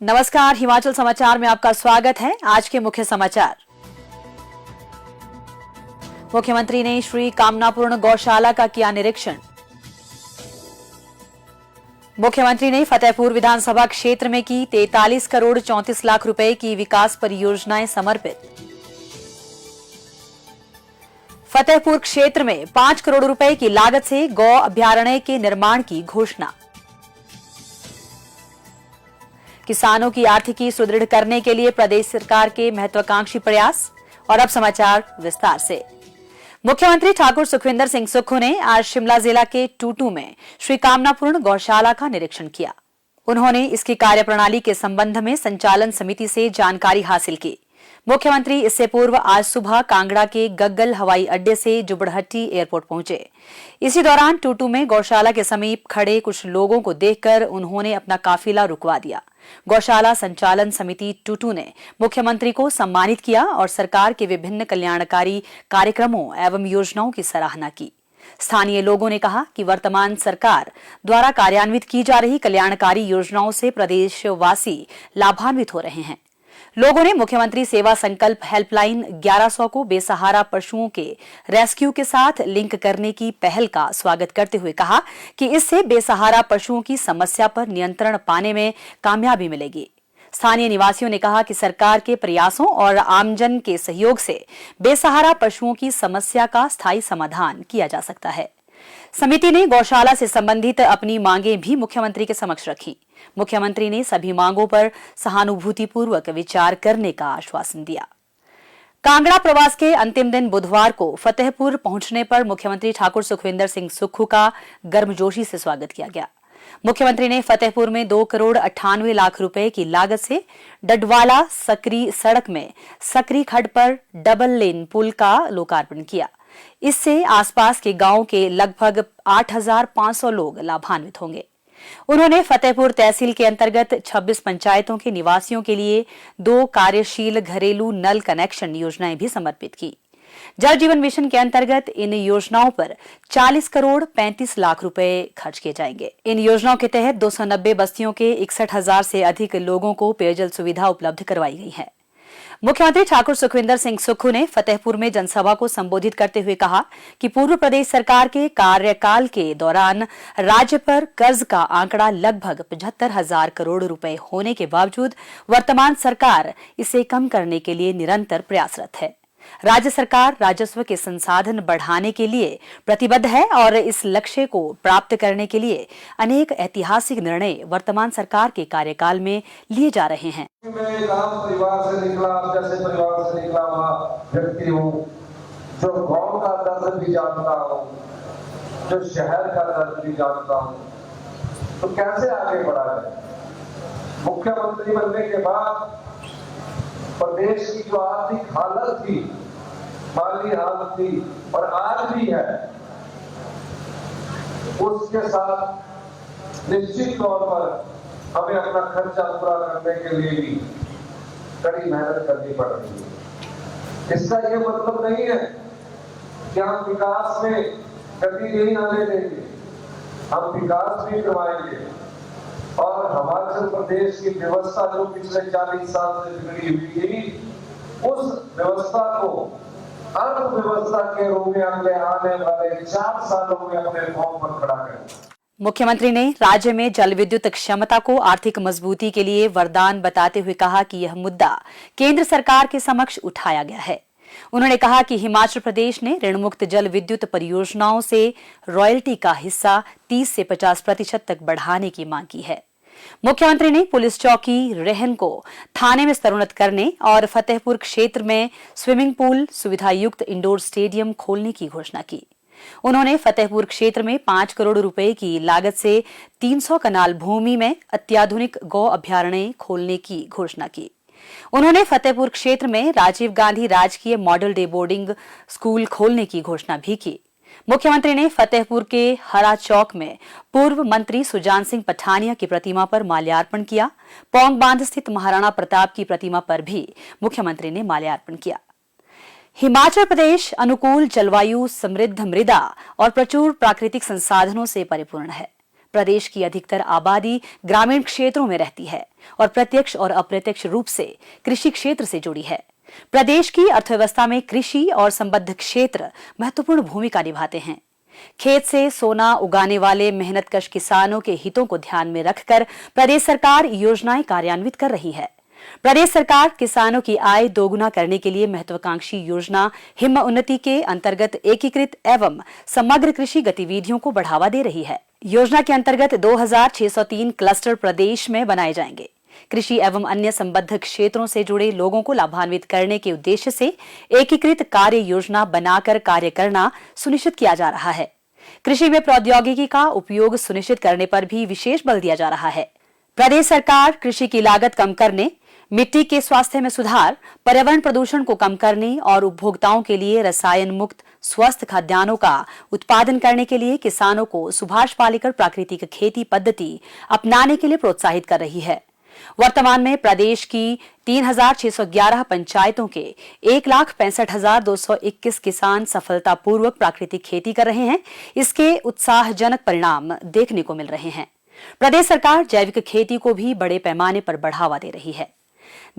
नमस्कार, हिमाचल समाचार में आपका स्वागत है। आज के मुख्य समाचार। मुख्यमंत्री ने श्री कामनापूर्ण गौशाला का किया निरीक्षण। मुख्यमंत्री ने फतेहपुर विधानसभा क्षेत्र में की 43 करोड़ 34 लाख रुपए की विकास परियोजनाएं समर्पित। फतेहपुर क्षेत्र में 5 करोड़ रुपए की लागत से गौ अभयारण्य के निर्माण की घोषणा। किसानों की आर्थिकी सुदृढ़ करने के लिए प्रदेश सरकार के महत्वाकांक्षी प्रयास। और अब समाचार विस्तार से। मुख्यमंत्री ठाकुर सुखविंदर सिंह सुक्खू ने आज शिमला जिला के टूटू में श्री कामनापूर्ण गौशाला का निरीक्षण किया। उन्होंने इसकी कार्यप्रणाली के संबंध में संचालन समिति से जानकारी हासिल की। मुख्यमंत्री इससे पूर्व आज सुबह कांगड़ा के गग्गल हवाई अड्डे से जुबड़हट्टी एयरपोर्ट पहुंचे। इसी दौरान टूटू में गौशाला के समीप खड़े कुछ लोगों को देखकर उन्होंने अपना काफिला रुकवा दिया। गौशाला संचालन समिति टूटू ने मुख्यमंत्री को सम्मानित किया और सरकार के विभिन्न कल्याणकारी कार्यक्रमों एवं योजनाओं की सराहना की। स्थानीय लोगों ने कहा कि वर्तमान सरकार द्वारा कार्यान्वित की जा रही कल्याणकारी योजनाओं से प्रदेशवासी लाभान्वित हो रहे हैं। लोगों ने मुख्यमंत्री सेवा संकल्प हेल्पलाइन 1100 को बेसहारा पशुओं के रेस्क्यू के साथ लिंक करने की पहल का स्वागत करते हुए कहा कि इससे बेसहारा पशुओं की समस्या पर नियंत्रण पाने में कामयाबी मिलेगी। स्थानीय निवासियों ने कहा कि सरकार के प्रयासों और आमजन के सहयोग से बेसहारा पशुओं की समस्या का स्थायी समाधान किया जा सकता है। समिति ने गौशाला से संबंधित अपनी मांगें भी मुख्यमंत्री के समक्ष रखी। मुख्यमंत्री ने सभी मांगों पर सहानुभूतिपूर्वक विचार करने का आश्वासन दिया। कांगड़ा प्रवास के अंतिम दिन बुधवार को फतेहपुर पहुंचने पर मुख्यमंत्री ठाकुर सुखविंदर सिंह सुक्खू का गर्मजोशी से स्वागत किया गया। मुख्यमंत्री ने फतेहपुर में 2 करोड़ 98 लाख रुपए की लागत से डडवाला सकरी सड़क में सकरी खड्ड पर डबल लेन पुल का लोकार्पण किया। इससे आसपास के गांव के लगभग 8,500 लोग लाभान्वित होंगे। उन्होंने फतेहपुर तहसील के अंतर्गत 26 पंचायतों के निवासियों के लिए 2 कार्यशील घरेलू नल कनेक्शन योजनाएं भी समर्पित की। जल जीवन मिशन के अंतर्गत इन योजनाओं पर 40 करोड़ 35 लाख रुपए खर्च किए जाएंगे। इन योजनाओं के तहत 290 बस्तियों के 61,000 से अधिक लोगों को पेयजल सुविधा उपलब्ध करवाई गई है। मुख्यमंत्री ठाकुर सुखविंदर सिंह सुक्खू ने फतेहपुर में जनसभा को संबोधित करते हुए कहा कि पूर्व प्रदेश सरकार के कार्यकाल के दौरान राज्य पर कर्ज का आंकड़ा लगभग 75,000 करोड़ रुपए होने के बावजूद वर्तमान सरकार इसे कम करने के लिए निरंतर प्रयासरत है। राज्य सरकार राजस्व के संसाधन बढ़ाने के लिए प्रतिबद्ध है और इस लक्ष्य को प्राप्त करने के लिए अनेक ऐतिहासिक निर्णय वर्तमान सरकार के कार्यकाल में लिए जा रहे हैं। मैं एक आम परिवार से निकला, आप जैसे परिवार से निकला हुआ व्यक्ति हूँ, जो गांव का दर्द भी जानता हूँ, जो शहर का दर्द भी जानता हूँ, तो कैसे आगे बढ़ा जाए। मुख्यमंत्री बनने के बाद प्रदेश की जो आर्थिक हालत थी, माली हालत थी और आज भी है, उसके साथ निश्चित तौर पर हमें अपना खर्चा पूरा करने के लिए भी कड़ी मेहनत करनी पड़ रही है। इसका ये मतलब नहीं है कि हम विकास में गति नहीं आने देंगे, हम विकास भी करवाएंगे और हिमाचल प्रदेश की व्यवस्था जो पिछले 40 साल से बिगड़ी हुई थी, उस व्यवस्था को अर्थव्यवस्था के रूप में अगले आने वाले 4 सालों में अपने पांव पर खड़ा करें। मुख्यमंत्री ने राज्य में जल विद्युत क्षमता को आर्थिक मजबूती के लिए वरदान बताते हुए कहा कि यह मुद्दा केंद्र सरकार के समक्ष उठाया गया है। उन्होंने कहा कि हिमाचल प्रदेश ने ऋण मुक्त जल विद्युत परियोजनाओं से रॉयल्टी का हिस्सा 30 से 50% तक बढ़ाने की मांग की है। मुख्यमंत्री ने पुलिस चौकी रेहन को थाने में स्तरोन्नत करने और फतेहपुर क्षेत्र में स्विमिंग पूल, सुविधा युक्त इंडोर स्टेडियम खोलने की घोषणा की। उन्होंने फतेहपुर क्षेत्र में 5 करोड़ रुपए की लागत से 300 कनाल भूमि में अत्याधुनिक गौ अभयारण्य खोलने की घोषणा की। उन्होंने फतेहपुर क्षेत्र में राजीव गांधी राजकीय मॉडल डे बोर्डिंग स्कूल खोलने की घोषणा भी की। मुख्यमंत्री ने फतेहपुर के हरा चौक में पूर्व मंत्री सुजान सिंह पठानिया की प्रतिमा पर माल्यार्पण किया। पौंग बांध स्थित महाराणा प्रताप की प्रतिमा पर भी मुख्यमंत्री ने माल्यार्पण किया। हिमाचल प्रदेश अनुकूल जलवायु, समृद्ध मृदा और प्रचुर प्राकृतिक संसाधनों से परिपूर्ण है। प्रदेश की अधिकतर आबादी ग्रामीण क्षेत्रों में रहती है और प्रत्यक्ष और अप्रत्यक्ष रूप से कृषि क्षेत्र से जुड़ी है। प्रदेश की अर्थव्यवस्था में कृषि और संबद्ध क्षेत्र महत्वपूर्ण भूमिका निभाते हैं। खेत से सोना उगाने वाले मेहनतकश किसानों के हितों को ध्यान में रखकर प्रदेश सरकार योजनाएं कार्यान्वित कर रही है। प्रदेश सरकार किसानों की आय दोगुना करने के लिए महत्वाकांक्षी योजना हिम उन्नति के अंतर्गत एकीकृत एवं समग्र कृषि गतिविधियों को बढ़ावा दे रही है। योजना के अंतर्गत 2603 क्लस्टर प्रदेश में बनाए जाएंगे। कृषि एवं अन्य संबद्ध क्षेत्रों से जुड़े लोगों को लाभान्वित करने के उद्देश्य से एकीकृत कार्य योजना बनाकर कार्य करना सुनिश्चित किया जा रहा है। कृषि में प्रौद्योगिकी का उपयोग सुनिश्चित करने पर भी विशेष बल दिया जा रहा है। प्रदेश सरकार कृषि की लागत कम करने, मिट्टी के स्वास्थ्य में सुधार, पर्यावरण प्रदूषण को कम करने और उपभोक्ताओं के लिए रसायन मुक्त स्वस्थ खाद्यान्नों का उत्पादन करने के लिए किसानों को सुभाष पालेकर प्राकृतिक खेती पद्धति अपनाने के लिए प्रोत्साहित कर रही है। वर्तमान में प्रदेश की 3611 पंचायतों के 1,65,221 किसान सफलतापूर्वक प्राकृतिक खेती कर रहे हैं। इसके उत्साहजनक परिणाम देखने को मिल रहे हैं। प्रदेश सरकार जैविक खेती को भी बड़े पैमाने पर बढ़ावा दे रही है।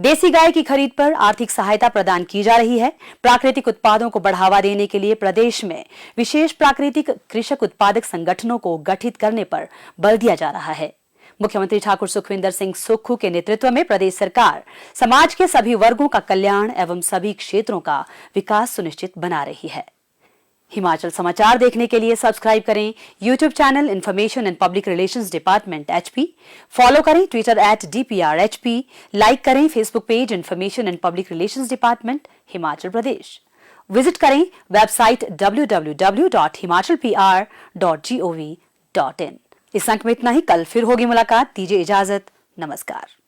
देसी गाय की खरीद पर आर्थिक सहायता प्रदान की जा रही है। प्राकृतिक उत्पादों को बढ़ावा देने के लिए प्रदेश में विशेष प्राकृतिक कृषक उत्पादक संगठनों को गठित करने पर बल दिया जा रहा है। मुख्यमंत्री ठाकुर सुखविंदर सिंह सुक्खू के नेतृत्व में प्रदेश सरकार समाज के सभी वर्गों का कल्याण एवं सभी क्षेत्रों का विकास सुनिश्चित बना रही है। हिमाचल समाचार देखने के लिए सब्सक्राइब करें YouTube channel information and public relations department HP, follow करें ट्विटर @DPRHP, लाइक करें Facebook page information and public relations department Himachal Pradesh, visit करें वेबसाइट www.himachalpr.gov.in। इस अंक में इतना ही। कल फिर होगी मुलाकात। दीजिए इजाजत। नमस्कार।